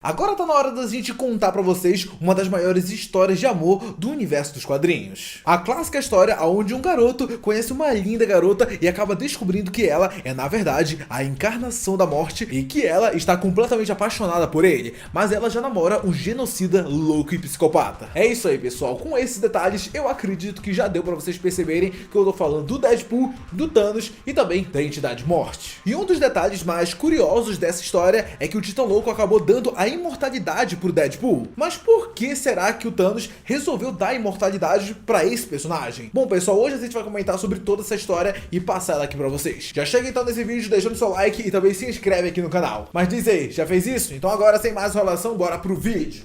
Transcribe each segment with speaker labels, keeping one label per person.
Speaker 1: Agora tá na hora da gente contar pra vocês uma das maiores histórias de amor do universo dos quadrinhos. A clássica história onde um garoto conhece uma linda garota e acaba descobrindo que ela é, na verdade, a encarnação da morte e que ela está completamente apaixonada por ele, mas ela já namora um genocida louco e psicopata. É isso aí, pessoal. Com esses detalhes, eu acredito que já deu pra vocês perceberem que eu tô falando do Deadpool, do Thanos e também da Entidade Morte. E um dos detalhes mais curiosos dessa história é que o Titã Louco acabou dando a imortalidade pro Deadpool. Mas por que será que o Thanos resolveu dar imortalidade pra esse personagem? Bom, pessoal, hoje a gente vai comentar sobre toda essa história e passar ela aqui pra vocês. Já chega então nesse vídeo deixando seu like e também se inscreve aqui no canal. Mas diz aí, já fez isso? Então agora, sem mais enrolação, bora pro vídeo.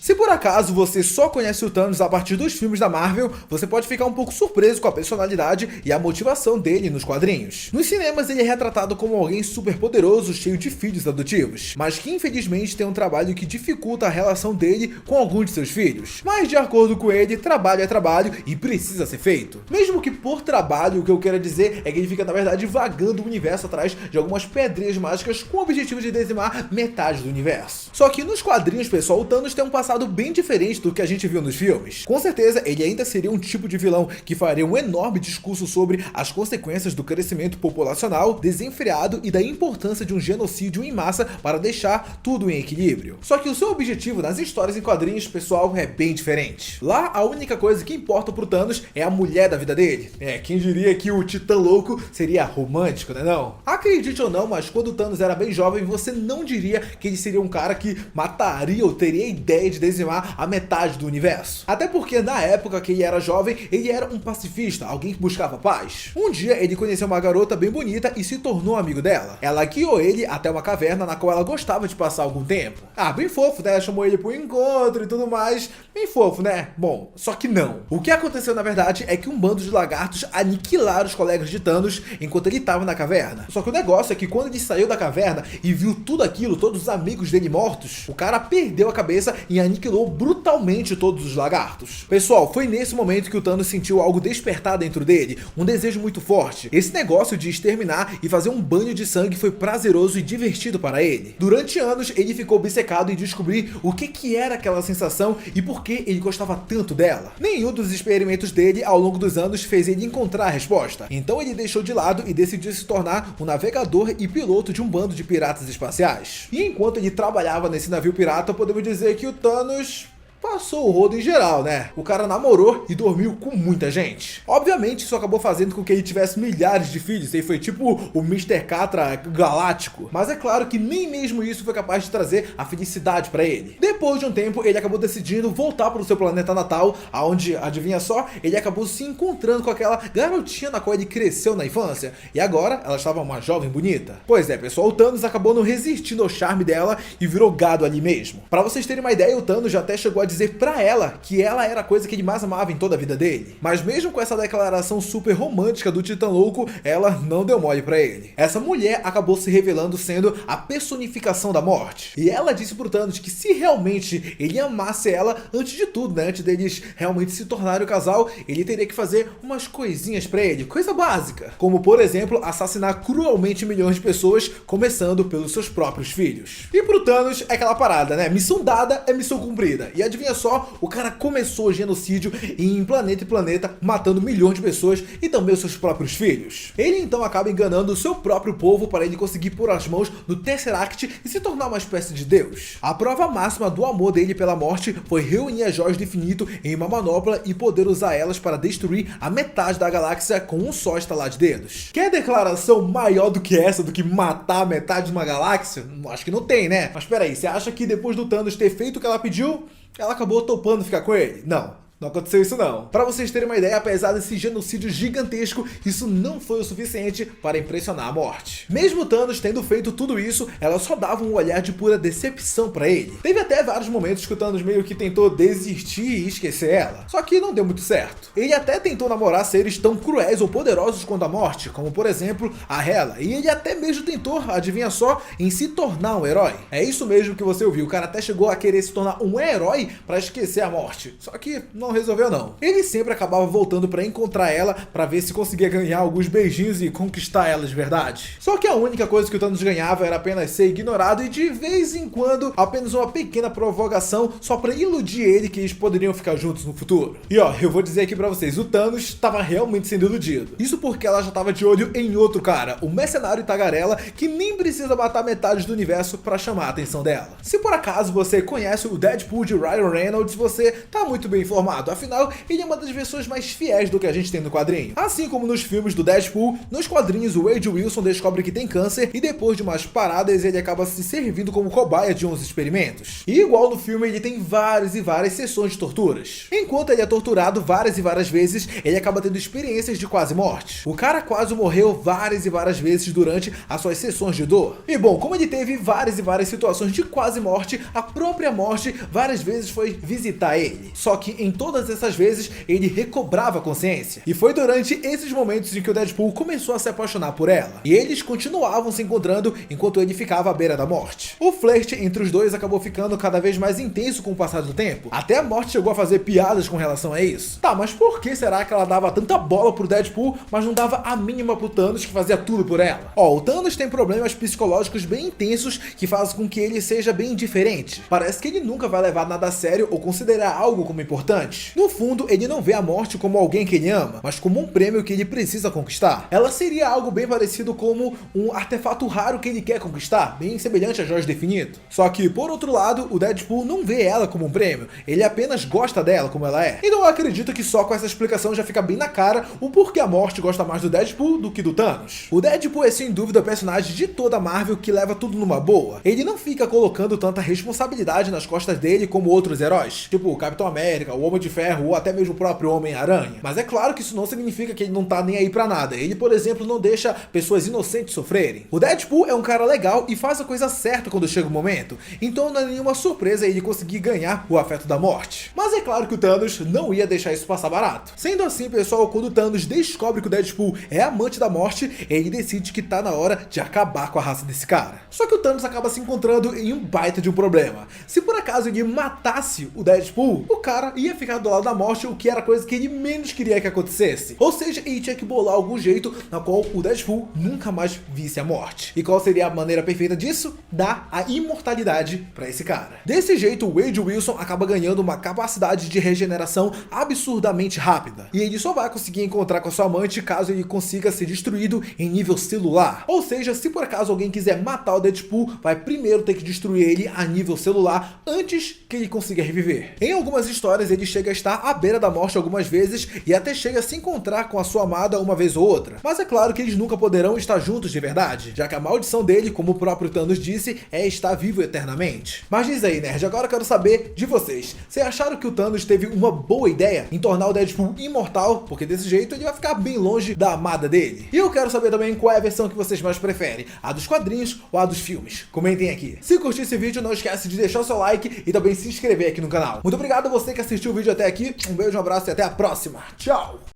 Speaker 1: Se por acaso você só conhece o Thanos a partir dos filmes da Marvel, você pode ficar um pouco surpreso com a personalidade e a motivação dele nos quadrinhos. Nos cinemas ele é retratado como alguém super poderoso, cheio de filhos adotivos, mas que infelizmente tem um trabalho que dificulta a relação dele com alguns de seus filhos. Mas de acordo com ele, trabalho é trabalho e precisa ser feito. Mesmo que por trabalho, o que eu quero dizer é que ele fica na verdade vagando o universo atrás de algumas pedrinhas mágicas com o objetivo de dizimar metade do universo. Só que nos quadrinhos, pessoal, o Thanos tem um passado bem diferente do que a gente viu nos filmes. Com certeza, ele ainda seria um tipo de vilão que faria um enorme discurso sobre as consequências do crescimento populacional desenfreado e da importância de um genocídio em massa para deixar tudo em equilíbrio. Só que o seu objetivo nas histórias em quadrinhos, pessoal, é bem diferente. Lá, a única coisa que importa pro Thanos é a mulher da vida dele. Quem diria que o Titã Louco seria romântico, né não? Acredite ou não, mas quando o Thanos era bem jovem, você não diria que ele seria um cara que mataria ou teria a ideia de dizimar a metade do universo. Até porque na época que ele era jovem, ele era um pacifista, alguém que buscava paz. Um dia ele conheceu uma garota bem bonita e se tornou amigo dela. Ela guiou ele até uma caverna na qual ela gostava de passar algum tempo. Bem fofo, né? Chamou ele pro encontro e tudo mais. Bem fofo, né? Bom, só que não. O que aconteceu na verdade é que um bando de lagartos aniquilaram os colegas de Thanos enquanto ele estava na caverna. Só que o negócio é que quando ele saiu da caverna e viu tudo aquilo, todos os amigos dele mortos, o cara perdeu a cabeça e aniquilou brutalmente todos os lagartos. Pessoal, foi nesse momento que o Thanos sentiu algo despertar dentro dele, um desejo muito forte. Esse negócio de exterminar e fazer um banho de sangue foi prazeroso e divertido para ele. Durante anos, ele ficou obcecado em descobrir o que era aquela sensação e por que ele gostava tanto dela. Nenhum dos experimentos dele ao longo dos anos fez ele encontrar a resposta. Então ele deixou de lado e decidiu se tornar um navegador e piloto de um bando de piratas espaciais. E enquanto ele trabalhava nesse navio pirata, podemos dizer que o Thanos passou o rodo em geral, né? O cara namorou e dormiu com muita gente. Obviamente, isso acabou fazendo com que ele tivesse milhares de filhos, e foi tipo o Mr. Catra galáctico. Mas é claro que nem mesmo isso foi capaz de trazer a felicidade pra ele. Depois de um tempo, ele acabou decidindo voltar pro seu planeta natal, aonde, adivinha só, ele acabou se encontrando com aquela garotinha na qual ele cresceu na infância, e agora ela estava uma jovem bonita. Pois é, pessoal, o Thanos acabou não resistindo ao charme dela e virou gado ali mesmo. Pra vocês terem uma ideia, o Thanos já até chegou a dizer pra ela que ela era a coisa que ele mais amava em toda a vida dele. Mas mesmo com essa declaração super romântica do Titã Louco, ela não deu mole pra ele. Essa mulher acabou se revelando sendo a personificação da morte. E ela disse pro Thanos que se realmente ele amasse ela, antes de tudo, né, antes deles realmente se tornarem o casal, ele teria que fazer umas coisinhas pra ele, coisa básica. Como, por exemplo, assassinar cruelmente milhões de pessoas, começando pelos seus próprios filhos. E pro Thanos é aquela parada, né? Missão dada é missão cumprida. E adivinha só, o cara começou o genocídio em planeta, matando milhões de pessoas e também os seus próprios filhos. Ele então acaba enganando o seu próprio povo para ele conseguir pôr as mãos no Tesseract e se tornar uma espécie de deus. A prova máxima do amor dele pela morte foi reunir as joias do infinito em uma manopla e poder usar elas para destruir a metade da galáxia com um só estalar de dedos. Quer declaração maior do que essa, do que matar a metade de uma galáxia? Acho que não tem, né? Mas peraí, você acha que depois do Thanos ter feito o que ela pediu, ela acabou topando ficar com ele? Não aconteceu isso não. Pra vocês terem uma ideia, apesar desse genocídio gigantesco, isso não foi o suficiente para impressionar a morte. Mesmo Thanos tendo feito tudo isso, ela só dava um olhar de pura decepção pra ele. Teve até vários momentos que o Thanos meio que tentou desistir e esquecer ela. Só que não deu muito certo. Ele até tentou namorar seres tão cruéis ou poderosos quanto a morte, como por exemplo a Hela. E ele até mesmo tentou, adivinha só, em se tornar um herói. É isso mesmo que você ouviu, o cara até chegou a querer se tornar um herói pra esquecer a morte. Só que não não resolveu não. Ele sempre acabava voltando pra encontrar ela, pra ver se conseguia ganhar alguns beijinhos e conquistar ela de verdade. Só que a única coisa que o Thanos ganhava era apenas ser ignorado e de vez em quando apenas uma pequena provocação só pra iludir ele que eles poderiam ficar juntos no futuro. E ó, eu vou dizer aqui pra vocês, o Thanos estava realmente sendo iludido. Isso porque ela já tava de olho em outro cara, o mercenário tagarela, que nem precisa matar metade do universo pra chamar a atenção dela. Se por acaso você conhece o Deadpool de Ryan Reynolds, você tá muito bem informado, afinal, ele é uma das versões mais fiéis do que a gente tem no quadrinho. Assim como nos filmes do Deadpool, nos quadrinhos o Wade Wilson descobre que tem câncer e depois de umas paradas ele acaba se servindo como cobaia de uns experimentos. E igual no filme ele tem várias e várias sessões de torturas. Enquanto ele é torturado várias e várias vezes, ele acaba tendo experiências de quase morte. O cara quase morreu várias e várias vezes durante as suas sessões de dor. E bom, como ele teve várias e várias situações de quase morte, a própria morte várias vezes foi visitar ele. Só que em todas essas vezes ele recobrava a consciência. E foi durante esses momentos em que o Deadpool começou a se apaixonar por ela. E eles continuavam se encontrando enquanto ele ficava à beira da morte. O flerte entre os dois acabou ficando cada vez mais intenso com o passar do tempo. Até a morte chegou a fazer piadas com relação a isso. Tá, mas por que será que ela dava tanta bola pro Deadpool, mas não dava a mínima pro Thanos, que fazia tudo por ela? Ó, o Thanos tem problemas psicológicos bem intensos que fazem com que ele seja bem indiferente. Parece que ele nunca vai levar nada a sério ou considerar algo como importante. No fundo, ele não vê a morte como alguém que ele ama, mas como um prêmio que ele precisa conquistar. Ela seria algo bem parecido como um artefato raro que ele quer conquistar, bem semelhante a Joias do Infinito. Só que, por outro lado, o Deadpool não vê ela como um prêmio, ele apenas gosta dela como ela é. Então eu acredito que só com essa explicação já fica bem na cara o porquê a morte gosta mais do Deadpool do que do Thanos. O Deadpool é sem dúvida o personagem de toda a Marvel que leva tudo numa boa. Ele não fica colocando tanta responsabilidade nas costas dele como outros heróis, tipo o Capitão América, o Homem de Ferro ou até mesmo o próprio Homem-Aranha. Mas é claro que isso não significa que ele não tá nem aí pra nada. Ele, por exemplo, não deixa pessoas inocentes sofrerem. O Deadpool é um cara legal e faz a coisa certa quando chega o momento, então não é nenhuma surpresa ele conseguir ganhar o afeto da morte. Mas é claro que o Thanos não ia deixar isso passar barato. Sendo assim, pessoal, quando o Thanos descobre que o Deadpool é amante da morte, ele decide que tá na hora de acabar com a raça desse cara. Só que o Thanos acaba se encontrando em um baita de um problema. Se por acaso ele matasse o Deadpool, o cara ia ficar do lado da morte, o que era a coisa que ele menos queria que acontecesse. Ou seja, ele tinha que bolar algum jeito na qual o Deadpool nunca mais visse a morte. E qual seria a maneira perfeita disso? Dar a imortalidade pra esse cara. Desse jeito, o Wade Wilson acaba ganhando uma capacidade de regeneração absurdamente rápida. E ele só vai conseguir encontrar com a sua amante caso ele consiga ser destruído em nível celular. Ou seja, se por acaso alguém quiser matar o Deadpool, vai primeiro ter que destruir ele a nível celular antes que ele consiga reviver. Em algumas histórias, ele chega a estar à beira da morte algumas vezes e até chega a se encontrar com a sua amada uma vez ou outra. Mas é claro que eles nunca poderão estar juntos de verdade, já que a maldição dele, como o próprio Thanos disse, é estar vivo eternamente. Mas diz aí, nerd, agora eu quero saber de vocês. Vocês acharam que o Thanos teve uma boa ideia em tornar o Deadpool imortal? Porque desse jeito ele vai ficar bem longe da amada dele. E eu quero saber também qual é a versão que vocês mais preferem, a dos quadrinhos ou a dos filmes. Comentem aqui. Se curtiu esse vídeo, não esquece de deixar o seu like e também se inscrever aqui no canal. Muito obrigado a você que assistiu o vídeo até aqui, um beijo, um abraço e até a próxima. Tchau!